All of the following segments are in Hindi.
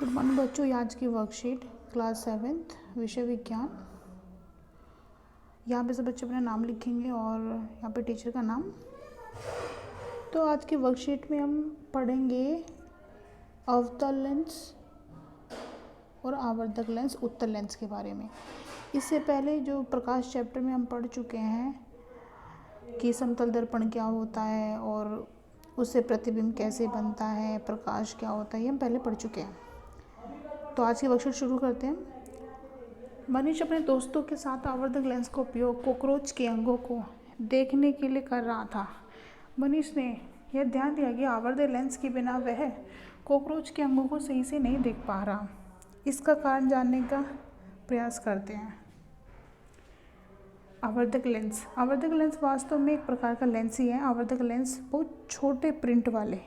गुड मॉर्निंग बच्चों। ये आज की वर्कशीट क्लास 7th विषय विज्ञान। यहाँ पे सब बच्चे अपना नाम लिखेंगे और यहाँ पे टीचर का नाम। तो आज की वर्कशीट में हम पढ़ेंगे अवतल लेंस और आवर्धक लेंस, उत्तल लेंस के बारे में। इससे पहले जो प्रकाश चैप्टर में हम पढ़ चुके हैं कि समतल दर्पण क्या होता है और उससे प्रतिबिंब कैसे बनता है, प्रकाश क्या होता है, ये हम पहले पढ़ चुके हैं। तो आज की वर्कशीट शुरू करते हैं। मनीष अपने दोस्तों के साथ आवर्धक लेंस का उपयोग कॉकरोच के अंगों को देखने के लिए कर रहा था। मनीष ने यह ध्यान दिया कि आवर्धक लेंस के बिना वह कॉकरोच के अंगों को सही से नहीं देख पा रहा। इसका कारण जानने का प्रयास करते हैं। आवर्धक लेंस वास्तव में एक प्रकार का लेंस ही है। आवर्धक लेंस बहुत छोटे प्रिंट वाले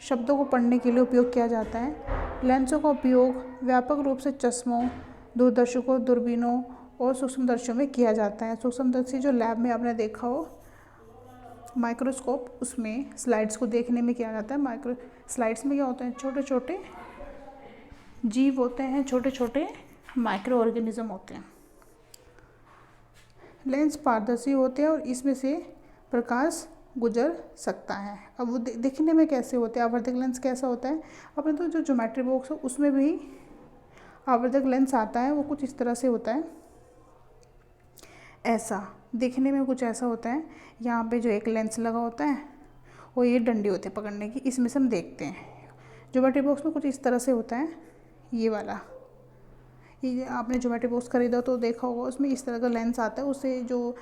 शब्दों को पढ़ने के लिए उपयोग किया जाता है। लेंसों का उपयोग व्यापक रूप से चश्मों, दूरदर्शकों, दूरबीनों और सूक्ष्मदर्शियों में किया जाता है। सूक्ष्मदर्शी जो लैब में आपने देखा हो, माइक्रोस्कोप, उसमें स्लाइड्स को देखने में किया जाता है। स्लाइड्स में क्या होते हैं, छोटे छोटे जीव होते हैं, छोटे छोटे माइक्रो ऑर्गेनिज्म होते हैं। लेंस पारदर्शी होते हैं और इसमें से प्रकाश गुजर सकता है। अब वो दिखने में कैसे होते हैं, आवर्धक लेंस कैसा होता है। अपने तो जो ज्योमेट्री बॉक्स है उसमें भी आवर्धक लेंस आता है। वो कुछ इस तरह से होता है, ऐसा दिखने में कुछ ऐसा होता है। यहाँ पे जो एक लेंस लगा होता है और ये डंडी होती है पकड़ने की, इसमें से हम देखते हैं। ज्योमेट्री बॉक्स में कुछ इस तरह से होता है, ये वाला। ये आपने ज्योमेट्री बॉक्स खरीदा तो देखा होगा, उसमें इस तरह का लेंस आता है। उससे जो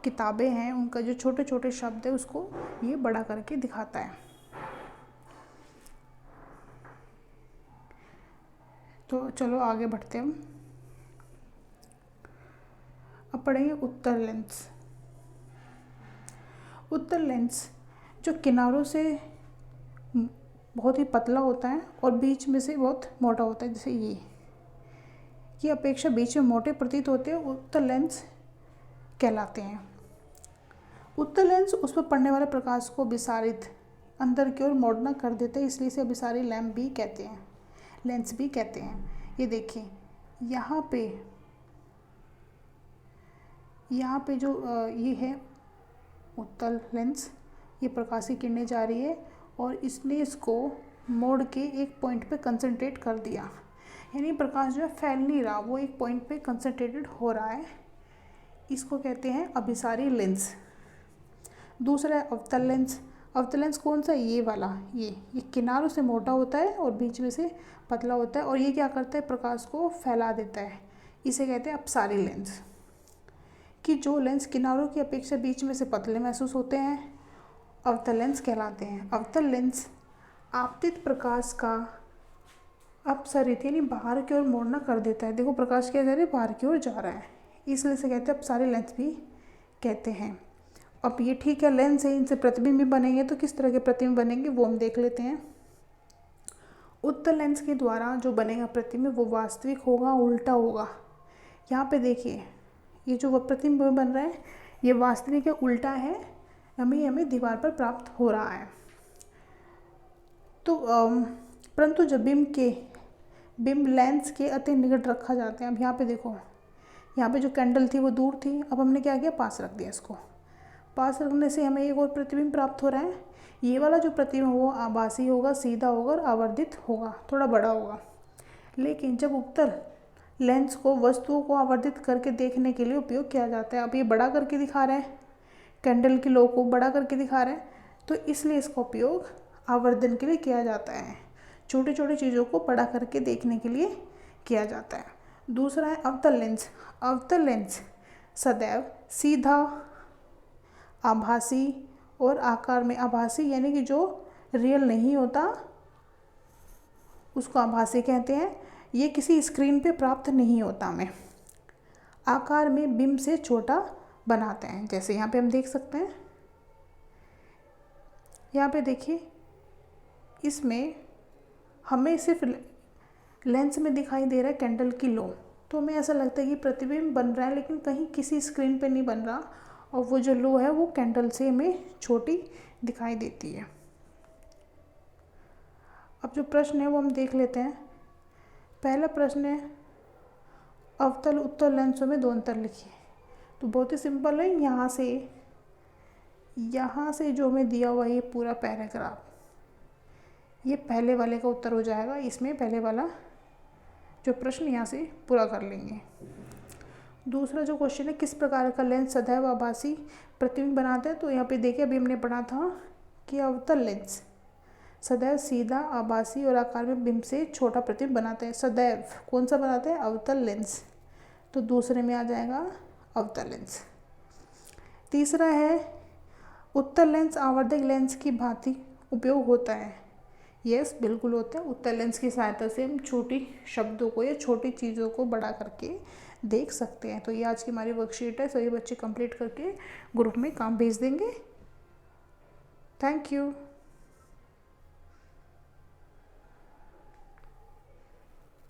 किताबें हैं उनका जो छोटे छोटे शब्द है उसको ये बड़ा करके दिखाता है। तो चलो आगे बढ़ते हैं। अब पढ़ेंगे उत्तल लेंस। उत्तल लेंस जो किनारों से बहुत ही पतला होता है और बीच में से बहुत मोटा होता है, जैसे ये अपेक्षा बीच में मोटे प्रतीत होते हैं, उत्तल लेंस कहलाते हैं। उत्तल लेंस उस पर पड़ने वाले प्रकाश को विसारित अंदर की ओर मोड़ना कर देते हैं, इसलिए इसे विसारी लेंस भी कहते हैं। ये देखिए, यहाँ पे जो ये है उत्तल लेंस, ये प्रकाश की किरणें जा रही है और इसने इसको मोड़ के एक पॉइंट पे कंसंट्रेट कर दिया। यानी प्रकाश जो है फैल नहीं रहा, वो एक पॉइंट पे कंसंट्रेटेड हो रहा है। इसको कहते हैं अभिसारी लेंस। दूसरा है अवतल लेंस। अवतल लेंस कौन सा, ये वाला, ये किनारों से मोटा होता है और बीच में से पतला होता है और ये क्या करता है, प्रकाश को फैला देता है। इसे कहते हैं अपसारी लेंस। कि जो लेंस किनारों की अपेक्षा बीच में से पतले महसूस होते हैं, अवतल लेंस कहलाते हैं। अवतल लेंस आपतित प्रकाश का अपसरित यानी बाहर की ओर मोड़ना कर देता है। देखो प्रकाश क्या जा रहा है, बाहर की ओर जा रहा है, इसलिए इसे कहते हैं अपसारी लेंस भी कहते हैं। अब ये ठीक है, लेंस है, इनसे प्रतिबिंब भी बनेंगे। तो किस तरह के प्रतिबिंब बनेंगे वो हम देख लेते हैं। उत्तल लेंस के द्वारा जो बनेगा प्रतिबिंब वो वास्तविक होगा, उल्टा होगा। यहाँ पे देखिए, ये जो प्रतिबिंब बन रहा है ये वास्तविक है, उल्टा है, हमें दीवार पर प्राप्त हो रहा है। तो परंतु जब बिंब लेंस के अति निकट रखा जाता है। अब यहाँ पे देखो, यहाँ पे जो कैंडल थी वो दूर थी, अब हमने क्या किया, पास रख दिया। इसको पास रखने से हमें एक और प्रतिबिंब प्राप्त हो रहा है। ये वाला जो प्रतिबिंब वो आभासी होगा, सीधा होगा और आवर्धित होगा, थोड़ा बड़ा होगा। लेकिन जब उत्तल लेंस को वस्तुओं को आवर्धित करके देखने के लिए उपयोग किया जाता है, अब ये बड़ा करके दिखा रहे हैं, कैंडल की लो को बड़ा करके दिखा रहे हैं, तो इसलिए इसका उपयोग आवर्धन के लिए किया जाता है। छोटी छोटी चीज़ों को बड़ा करके देखने के लिए किया जाता है। दूसरा है अवतल लेंस। अवतल लेंस सदैव सीधा, आभासी और आकार में आभासी यानी कि जो रियल नहीं होता उसको आभासी कहते हैं। ये किसी स्क्रीन पे प्राप्त नहीं होता हमें। आकार में बिंब से छोटा बनाते हैं, जैसे यहाँ पे हम देख सकते हैं। यहाँ पे देखिए, इसमें हमें सिर्फ लेंस में दिखाई दे रहा है कैंडल की लो, तो हमें ऐसा लगता है कि प्रतिबिंब बन रहा है, लेकिन कहीं किसी स्क्रीन पे नहीं बन रहा और वो जो लो है वो कैंडल से हमें छोटी दिखाई देती है। अब जो प्रश्न है वो हम देख लेते हैं पहला प्रश्न है अवतल उत्तल लेंसों में 2 अंतर लिखिए। तो बहुत ही सिंपल है, यहाँ से जो हमें दिया हुआ है ये पूरा पैराग्राफ, ये पहले वाले का उत्तर हो जाएगा। इसमें पहले वाला जो प्रश्न यहाँ से पूरा कर लेंगे। दूसरा जो क्वेश्चन है किस प्रकार का लेंस सदैव आभासी प्रतिबिंब बनाता है। तो यहाँ पे देखिए अभी हमने पढ़ा था कि अवतल लेंस सदैव सीधा आभासी और आकार में बिंब से छोटा प्रतिबिंब बनाते हैं। सदैव कौन सा बनाते हैं, अवतल लेंस। तो दूसरे में आ जाएगा अवतल लेंस। तीसरा है उत्तल लेंस आवर्धक लेंस की भांति उपयोग होता है। यस, बिल्कुल होता है। उत्तल लेंस की सहायता से हम छोटी शब्दों को या छोटी चीज़ों को बड़ा करके देख सकते हैं। तो ये आज की हमारी वर्कशीट है। सभी बच्चे कंप्लीट करके ग्रुप में काम भेज देंगे। Thank you.